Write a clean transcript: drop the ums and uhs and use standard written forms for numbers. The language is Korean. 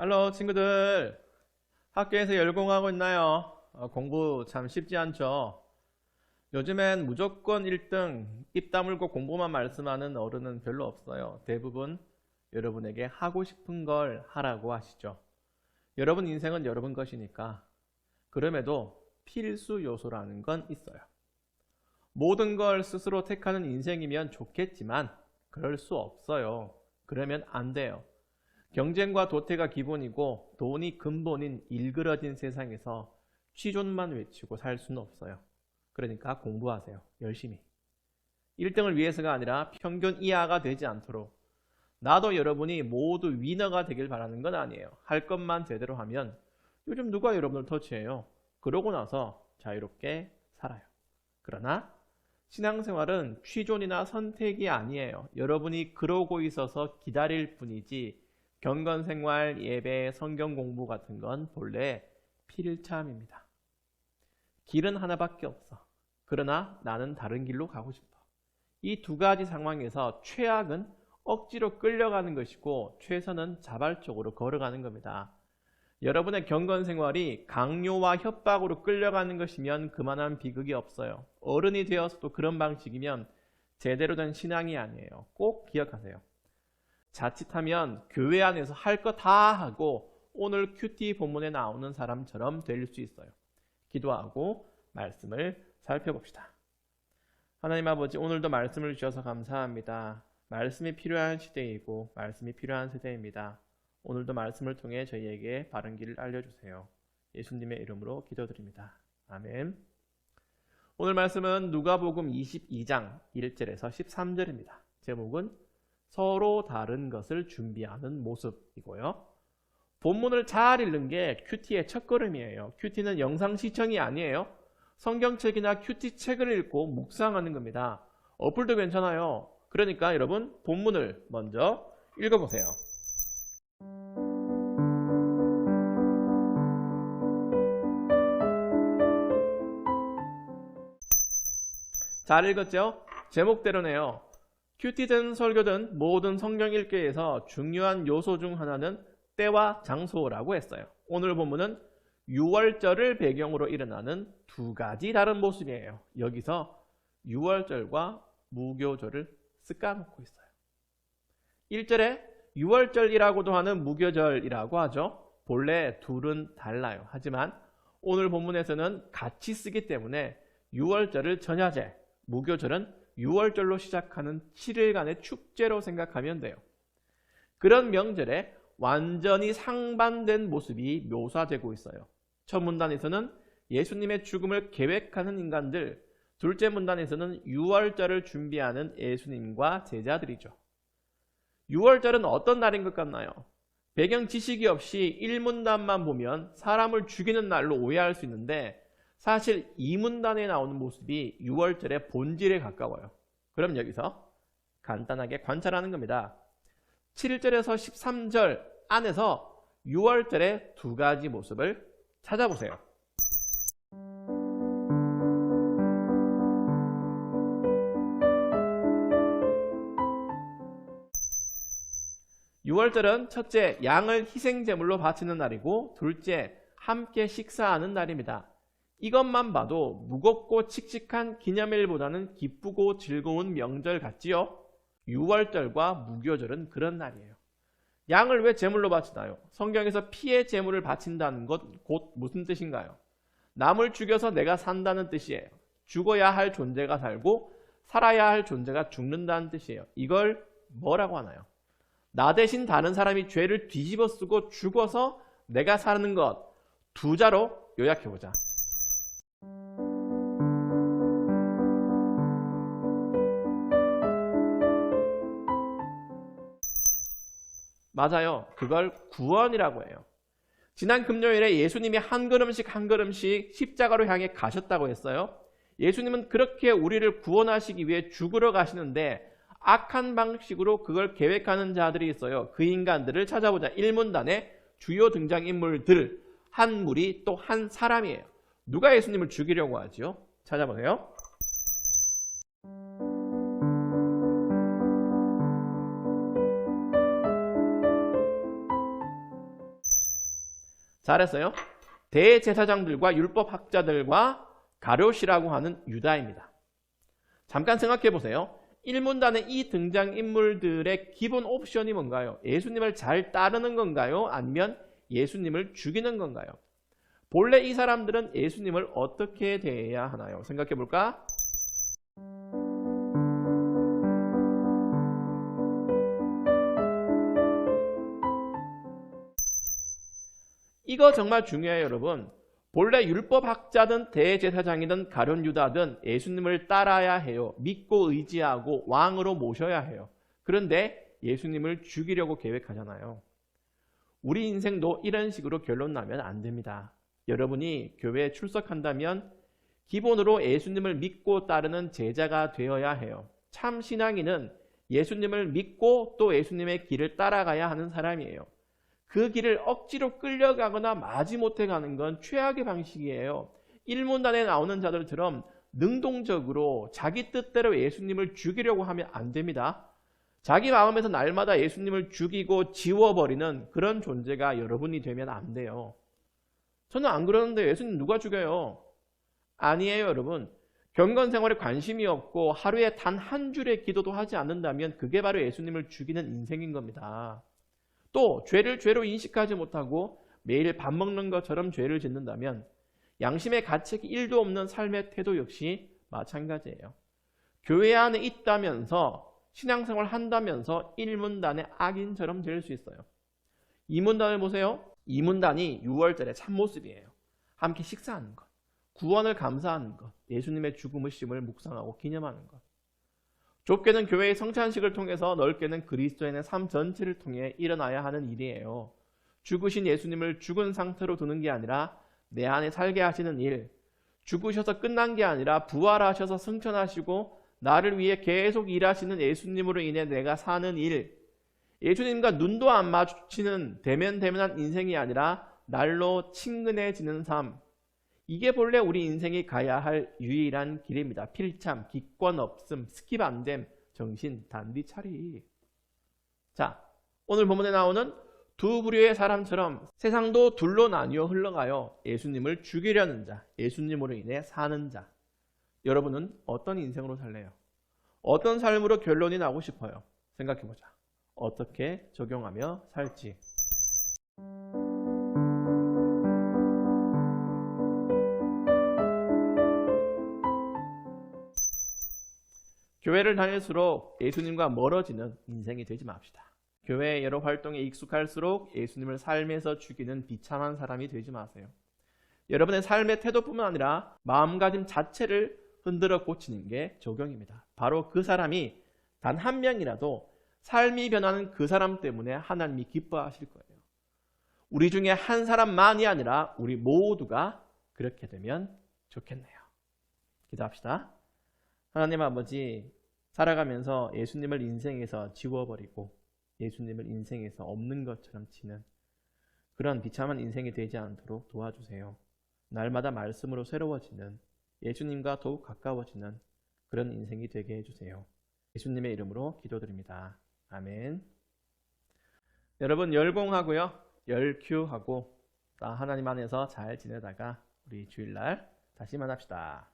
할로 친구들, 학교에서 열공하고 있나요? 공부 참 쉽지 않죠. 요즘엔 무조건 1등, 입 다물고 공부만 말씀하는 어른은 별로 없어요. 대부분 여러분에게 하고 싶은 걸 하라고 하시죠. 여러분 인생은 여러분 것이니까. 그럼에도 필수 요소라는 건 있어요. 모든 걸 스스로 택하는 인생이면 좋겠지만 그럴 수 없어요. 그러면 안 돼요. 경쟁과 도태가 기본이고 돈이 근본인 일그러진 세상에서 취존만 외치고 살 수는 없어요. 그러니까 공부하세요. 열심히. 1등을 위해서가 아니라 평균 이하가 되지 않도록. 나도 여러분이 모두 위너가 되길 바라는 건 아니에요. 할 것만 제대로 하면 요즘 누가 여러분을 터치해요? 그러고 나서 자유롭게 살아요. 그러나 신앙생활은 취존이나 선택이 아니에요. 여러분이 그러고 있어서 기다릴 뿐이지 경건생활, 예배, 성경 공부 같은 건 본래 필참입니다. 길은 하나밖에 없어. 그러나 나는 다른 길로 가고 싶어. 이 두 가지 상황에서 최악은 억지로 끌려가는 것이고 최선은 자발적으로 걸어가는 겁니다. 여러분의 경건생활이 강요와 협박으로 끌려가는 것이면 그만한 비극이 없어요. 어른이 되어서도 그런 방식이면 제대로 된 신앙이 아니에요. 꼭 기억하세요. 자칫하면 교회 안에서 할 거 다 하고 오늘 큐티 본문에 나오는 사람처럼 될 수 있어요. 기도하고 말씀을 살펴봅시다. 하나님 아버지, 오늘도 말씀을 주셔서 감사합니다. 말씀이 필요한 시대이고 말씀이 필요한 세대입니다. 오늘도 말씀을 통해 저희에게 바른 길을 알려주세요. 예수님의 이름으로 기도드립니다. 아멘. 오늘 말씀은 누가복음 22장 1절에서 13절입니다. 제목은 서로 다른 것을 준비하는 모습이고요. 본문을 잘 읽는 게 큐티의 첫걸음이에요. 큐티는 영상 시청이 아니에요. 성경책이나 큐티 책을 읽고 묵상하는 겁니다. 어플도 괜찮아요. 그러니까 여러분 본문을 먼저 읽어보세요. 잘 읽었죠? 제목대로네요. 큐티든 설교든 모든 성경 읽기에서 중요한 요소 중 하나는 때와 장소라고 했어요. 오늘 본문은 6월절을 배경으로 일어나는 두 가지 다른 모습이에요. 여기서 6월절과 무교절을 섞어놓고 있어요. 1절에 6월절이라고도 하는 무교절이라고 하죠. 본래 둘은 달라요. 하지만 오늘 본문에서는 같이 쓰기 때문에 6월절을 전야제, 무교절은 6월절로 시작하는 7일간의 축제로 생각하면 돼요. 그런 명절에 완전히 상반된 모습이 묘사되고 있어요. 첫 문단에서는 예수님의 죽음을 계획하는 인간들, 둘째 문단에서는 6월절을 준비하는 예수님과 제자들이죠. 6월절은 어떤 날인 것 같나요? 배경 지식이 없이 1문단만 보면 사람을 죽이는 날로 오해할 수 있는데 사실 2문단에 나오는 모습이 6월절의 본질에 가까워요. 그럼 여기서 간단하게 관찰하는 겁니다. 7절에서 13절 안에서 6월절의 두 가지 모습을 찾아보세요. 6월절은 첫째, 양을 희생제물로 바치는 날이고 둘째, 함께 식사하는 날입니다. 이것만 봐도 무겁고 칙칙한 기념일보다는 기쁘고 즐거운 명절 같지요? 6월절과 무교절은 그런 날이에요. 양을 왜 제물로 바치나요? 성경에서 피의 제물을 바친다는 것 곧 무슨 뜻인가요? 남을 죽여서 내가 산다는 뜻이에요. 죽어야 할 존재가 살고 살아야 할 존재가 죽는다는 뜻이에요. 이걸 뭐라고 하나요? 나 대신 다른 사람이 죄를 뒤집어 쓰고 죽어서 내가 사는 것, 두 자로 요약해보자. 맞아요. 그걸 구원이라고 해요. 지난 금요일에 예수님이 한 걸음씩 한 걸음씩 십자가로 향해 가셨다고 했어요. 예수님은 그렇게 우리를 구원하시기 위해 죽으러 가시는데 악한 방식으로 그걸 계획하는 자들이 있어요. 그 인간들을 찾아보자. 1문단의 주요 등장인물들, 한 무리 또 한 사람이에요. 누가 예수님을 죽이려고 하죠? 찾아보세요. 잘했어요. 대제사장들과 율법학자들과 가룟이라고 하는 유다입니다. 잠깐 생각해 보세요. 1문단의 이 등장인물들의 기본 옵션이 뭔가요? 예수님을 잘 따르는 건가요? 아니면 예수님을 죽이는 건가요? 본래 이 사람들은 예수님을 어떻게 대해야 하나요? 생각해 볼까? 이거 정말 중요해요, 여러분. 본래 율법학자든 대제사장이든 가룟 유다든 예수님을 따라야 해요. 믿고 의지하고 왕으로 모셔야 해요. 그런데 예수님을 죽이려고 계획하잖아요. 우리 인생도 이런 식으로 결론 나면 안 됩니다. 여러분이 교회에 출석한다면 기본으로 예수님을 믿고 따르는 제자가 되어야 해요. 참 신앙인은 예수님을 믿고 또 예수님의 길을 따라가야 하는 사람이에요. 그 길을 억지로 끌려가거나 마지못해 가는 건 최악의 방식이에요. 1문단에 나오는 자들처럼 능동적으로 자기 뜻대로 예수님을 죽이려고 하면 안 됩니다. 자기 마음에서 날마다 예수님을 죽이고 지워버리는 그런 존재가 여러분이 되면 안 돼요. 저는 안 그러는데 예수님 누가 죽여요? 아니에요, 여러분. 경건 생활에 관심이 없고 하루에 단 한 줄의 기도도 하지 않는다면 그게 바로 예수님을 죽이는 인생인 겁니다. 또 죄를 죄로 인식하지 못하고 매일 밥 먹는 것처럼 죄를 짓는다면 양심의 가책이 1도 없는 삶의 태도 역시 마찬가지예요. 교회 안에 있다면서 신앙생활 한다면서 1문단의 악인처럼 될 수 있어요. 2문단을 보세요. 2문단이 6월절의 참모습이에요. 함께 식사하는 것, 구원을 감사하는 것, 예수님의 죽음의 쉼을 묵상하고 기념하는 것. 좁게는 교회의 성찬식을 통해서 넓게는 그리스도인의 삶 전체를 통해 일어나야 하는 일이에요. 죽으신 예수님을 죽은 상태로 두는 게 아니라 내 안에 살게 하시는 일, 죽으셔서 끝난 게 아니라 부활하셔서 승천하시고 나를 위해 계속 일하시는 예수님으로 인해 내가 사는 일, 예수님과 눈도 안 마주치는 대면대면한 인생이 아니라 날로 친근해지는 삶, 이게 본래 우리 인생이 가야 할 유일한 길입니다. 필참, 기권 없음, 스킵 안 됨, 정신 단디 차리. 자, 오늘 본문에 나오는 두 부류의 사람처럼 세상도 둘로 나뉘어 흘러가요. 예수님을 죽이려는 자, 예수님으로 인해 사는 자. 여러분은 어떤 인생으로 살래요? 어떤 삶으로 결론이 나고 싶어요? 생각해보자. 어떻게 적용하며 살지. 교회를 다닐수록 예수님과 멀어지는 인생이 되지 맙시다. 교회의 여러 활동에 익숙할수록 예수님을 삶에서 죽이는 비참한 사람이 되지 마세요. 여러분의 삶의 태도뿐만 아니라 마음가짐 자체를 흔들어 고치는 게 적용입니다. 바로 그 사람이 단 한 명이라도 삶이 변하는 그 사람 때문에 하나님이 기뻐하실 거예요. 우리 중에 한 사람만이 아니라 우리 모두가 그렇게 되면 좋겠네요. 기도합시다. 하나님 아버지, 살아가면서 예수님을 인생에서 지워버리고 예수님을 인생에서 없는 것처럼 치는 그런 비참한 인생이 되지 않도록 도와주세요. 날마다 말씀으로 새로워지는, 예수님과 더욱 가까워지는 그런 인생이 되게 해주세요. 예수님의 이름으로 기도드립니다. 아멘. 여러분, 열공하고요, 열큐하고 하나님 안에서 잘 지내다가 우리 주일날 다시 만납시다.